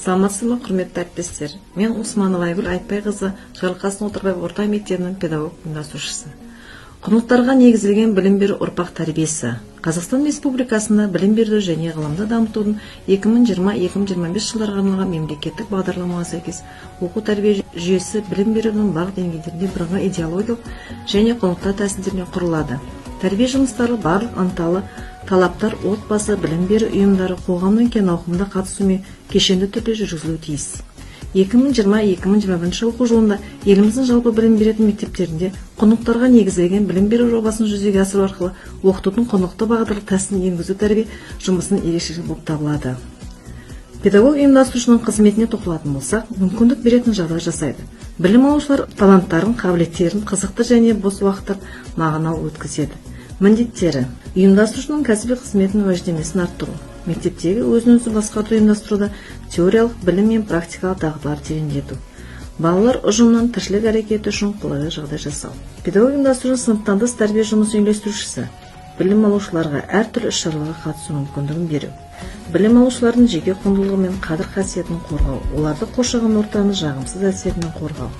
Саламатсызбы, құрметті әріптестер. Мен Усманова Айгүл Айтбайқызы, Жарылқасын Отырбаев орта мектебінің педагог ұйымдастырушысы. Құндылықтарға негізделген білім беру ұрпақ тәрбиесі. Қазақстан Республикасында білім беруді және ғылымды дамытудың 2020-2025 жылдарға арналған мемлекеттік бағдарламаға сәйкес оқу тәрбие жүйесі білім берудің барлық деңгейлерінде бірыңғай идеологиялық және құндылықтар тәсілдеріне құрылады. Тәрбие жұмыстары барлық ынталы талаптар отбасы, білім беру ұйымдары қоғамның кең ауқымда қатысуымен кешенді түрде жүргізілуі тиіс. 2020-2021 оқу жылында еліміздің жалпы білім беретін мектептерінде құндылықтарға негізделген білім беру жобасын жүзеге асыру арқылы оқытудың құндылықты бағдарлы тәсілін енгізу тәрбие жұмысының ерекшелігі болып табылады. Педагог ұйымдастырушының қызметіне тоқталатын болсақ, мүмкіндік беретін жағдай жасайды. Білім алушылар таланттарын, қабілеттерін қызықты және бос уақыттар мағыналы өткізеді. Міндеттері: ұйымдастырушының кәсіби қызметінің уәждемесін арттыру, мектептегі өзін-өзі басқаруды ұйымдастыруда теориялық білім мен практикалық дағдылар тереңдету, балалар ұжымынан тіршілік әрекеті үшін қолайлы жағдай жасау. Педагог ұйымдастырушының сыныптан тыс тәрбие жұмысы үйлестірушісі білім алушыларға әртүрлі іс-шараларға қатысу мүмкіндігін беру, білім алушылардың жеке құндылығы мен қадір-қасиетін қорғау, оларды қоршаған ортаны жағымсыз әсерінен қорғау,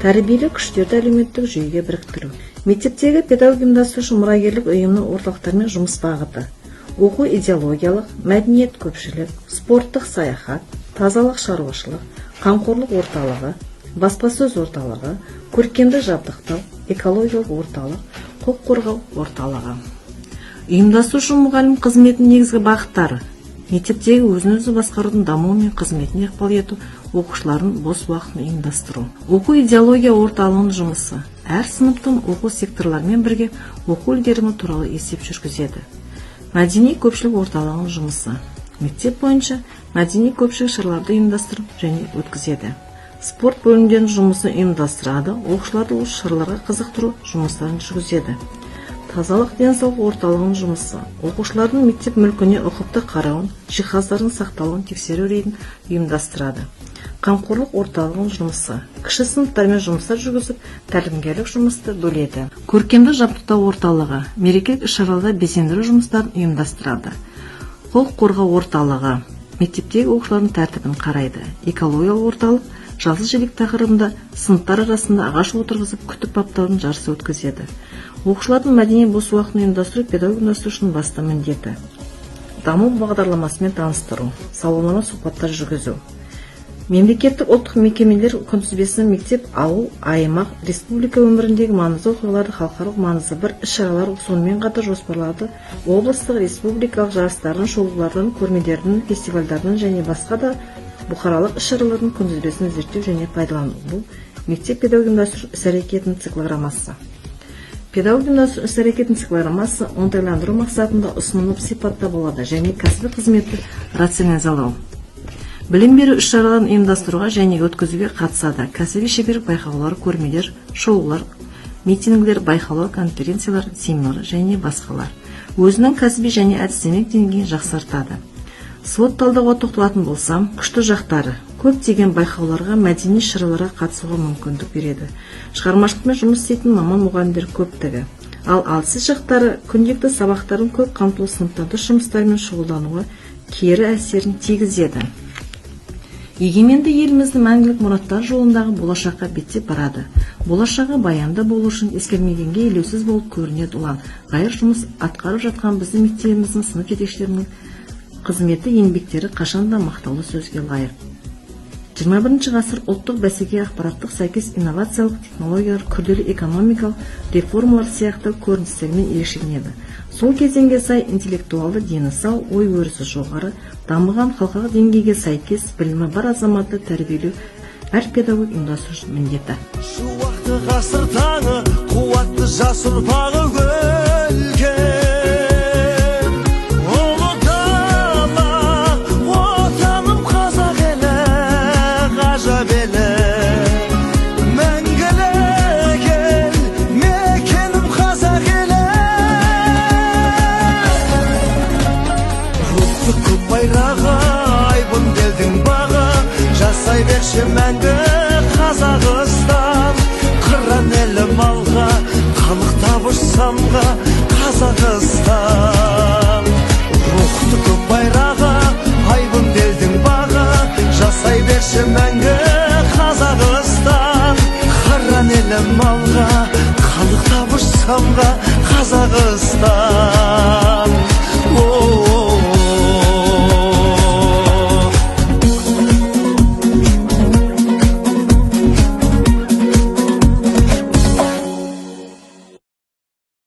тәрбиелік күштерді әлеуметтік жүйеге біріктіру. Мектептегі педагог ұйымдастырушы мұрагерлік ұйымның орталықтарымен жұмыс бағыты: оқу идеологиялық, мәдениет көпшілік, спорттық саяхат, тазалық шаруашылық, қамқорлық орталығы, баспасөз орталығы, көркемдік жабдықтау, экологиялық орталық, құқық қорғау орталығы. Ұйымдастырушы мұғалім қызметінің негізгі бағыттары: мектептегі өзін-өзі басқарудың дамуы мен қызметіне ықпал ету, оқушылардың бос уақытын ұйымдастыру. Оқу идеология орталығының жұмысы: әр сыныптың оқу секторларымен бірге оқу үлгерімі туралы есеп жүргізеді. Мәдени көпшілік орталығының жұмысы: мектеп бойынша мәдени көпшілік шараларды ұйымдастырып және өткізеді. Спорт бөлімдерінің жұмысын ұйымдастырады, оқушыларды осы шараларға қызықтыру жұмыстарын жүргізеді. Тазалық денсаулық орталығының жұмысы: оқушылардың мектеп мүлкіне ұқыпты қарауын, жиһаздардың сақталуын тексеру рейдін ұйымдастырады. Қамқорлық орталығының жұмысы: кіші сыныптармен жұмыстар жүргізіп, тәлімгерлік жұмысты бөледі. Көркемдік жабдықтау орталығы мерекелік іс-шараларда безендіру жұмыстарын ұйымдастырады. Құқық қорғау орталығы мектептегі оқушылардың тәртібін қарайды. Экологиялық орталық жазғы желек тақырыбында сыныптар арасында ағаш отырғызып күтіп баптаудың жарысы өткізеді. Оқушылардың мәдени бос уақытын ұйымдастыру педагог ұйымдастырушының басты міндеті. Даму бағдарламасымен таныстыру, сауалнама сұхбаттар жүргізу. Мемлекеттік ұлттық мекемелер күнтізбесін мектеп, ауыл, аймақ, республика өміріндегі маңызды оқиғаларды, халықаралық маңызы бар іс-шаралар, сонымен қатар жоспарларды облыстық, республикалық жарыстардың, шолулардың, көрмелердің, фестивальдардың және басқа да бұқаралық іс-шаралардың күнтізбесін зерттеу және пайдалану. Бұл мектеп педагог ұйымдастыру іс-әрекетінің циклограммасы. Педагог ұйымдастыру іс-әрекетінің циклограммасы оңтайландыру мақсатында ұсынылып сипатта болады және кәсіби қызметті рационализалау. Білім беру іс-шараларын ұйымдастыруға және өткізуге қатысады. Кәсіби шеберлік байқаулар, көрмелер, шоулар, митингілер, байқаулар, конференциялар, семинар және басқалар. Өзінің кәсіби және әдістемелік деңгейін жақсартады. Слот талдауға тоқталатын болсам, күшті жақтары: көптеген байқауларға, мәдени шараларға қатысуға мүмкіндік береді. Шығармашылықпен жұмыс істейтін маман мұғалімдер көптігі. Ал әлсіз жақтары: күнделікті сабақтарын көп қамтылу, сыныптан тыс жұмыстармен шұғылдануға кері әсерін тигізеді. Егеменді еліміздің мәңгілік мұраттар жолындағы болашаққа беттеп барады. Болашағы баянды болу үшін ескермегенге елеусіз болып көрінеді. Ұлан ғайыр жұмыс атқарып жатқан біздің мектебіміздің сынып жетекшілерінің қызметі, еңбектері қашанда мақтаулы сөзге лайық. 21 ғасыр ұлттық бәсекеге ақпараттық сәйкес инновациялық технологиялар, күрделі экономикалық реформалар сияқты көріністермен ерекшеленеді. Сол кезеңге сай интеллектуалды дені сау, ой өрісі жоғары, дамыған халықаралық деңгейге сәйкес білімі бар азаматты тәрбиелеу әр педагог ұйымдастырушы міндеті. Шуақты ғасыр таңы, қуатты жас ұрпағы өлкен. Мәңгі Қазақстан, қыран әлім алға, халық табыш самға Қазақстан. Рухты көп байраға, айбын белдің баға, жас жасай берші мәңгі Қазақстан. Қыран елім алға, халық табыш самға Қазақстан.